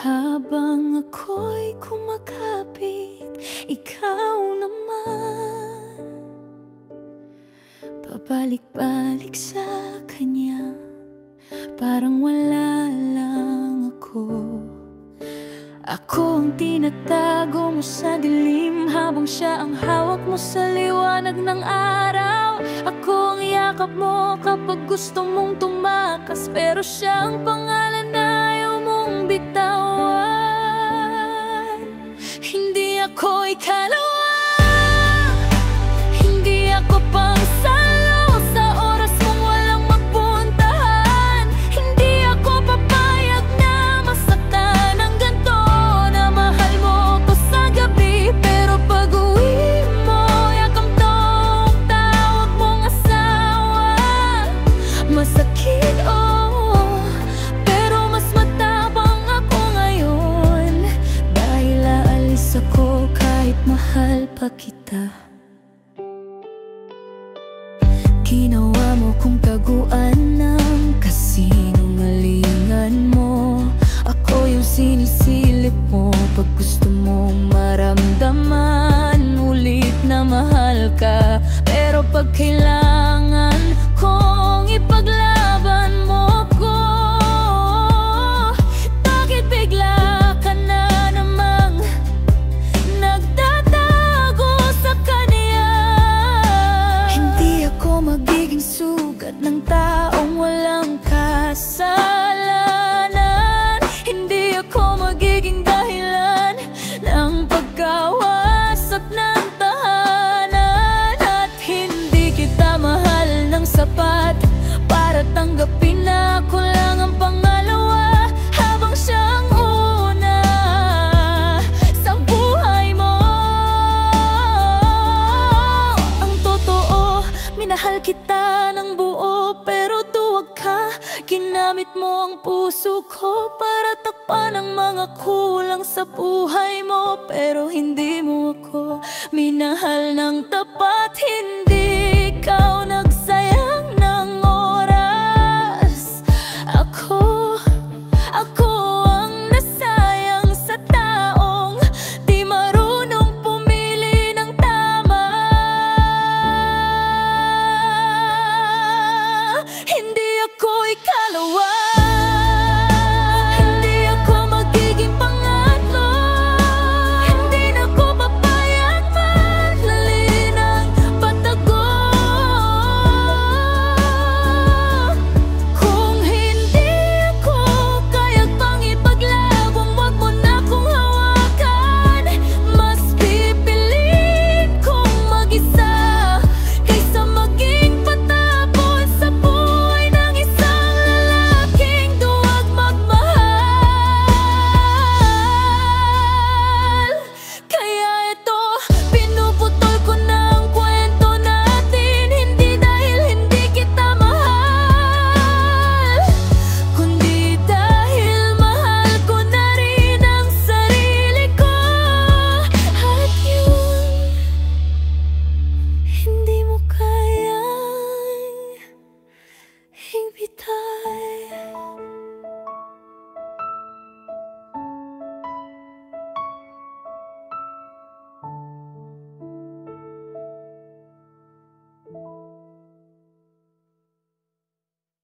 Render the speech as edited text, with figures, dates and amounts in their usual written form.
Habang ako'y kumakapit, ikaw naman pabalik-balik sa kanya, parang wala lang ako. Ako ang tinatago mo sa dilim, habang siya ang hawak mo sa liwanag ng araw. Ako ang yakap mo kapag gusto mong tumakas, pero siya ang pangalan na ayaw mong bitawan. Hindi ako ikalawa, hindi ako pang salo sa oras mong walang mapuntahan. Hindi ako papayag na masaktan ng ganito, na mahal mo ko sa gabi, pero pag-uwi mo, yakap tong tawag mong asawa. Masakit, oh, pero mas matapang ako ngayon, dahil aalis ako kahit mahal pa kita. Ginawa mo kong taguan ng kasinungalingan mo. Ako yung sinisilip mo pag gusto mong maramdaman ulit na mahal ka. Pero pag kailangan kong ipaglaban mo ko, bakit bigla ka na namang nagtatago sa kanya? Hindi ako magiging sugat ng taong walang kasalanan. Hindi ako magiging dahilan ng pagkawasak ng tahanan. At hindi kita mahal ng sapat para tanggapin na ako lang ang pangalawa, habang siyang una sa buhay mo. Ang totoo, minahal kita ng buo, pero duwag ka. Ginamit mo ang puso ko para takpan ang mga kulang sa buhay mo, pero hindi mo ako minahal ng tapat. Hindi ikaw na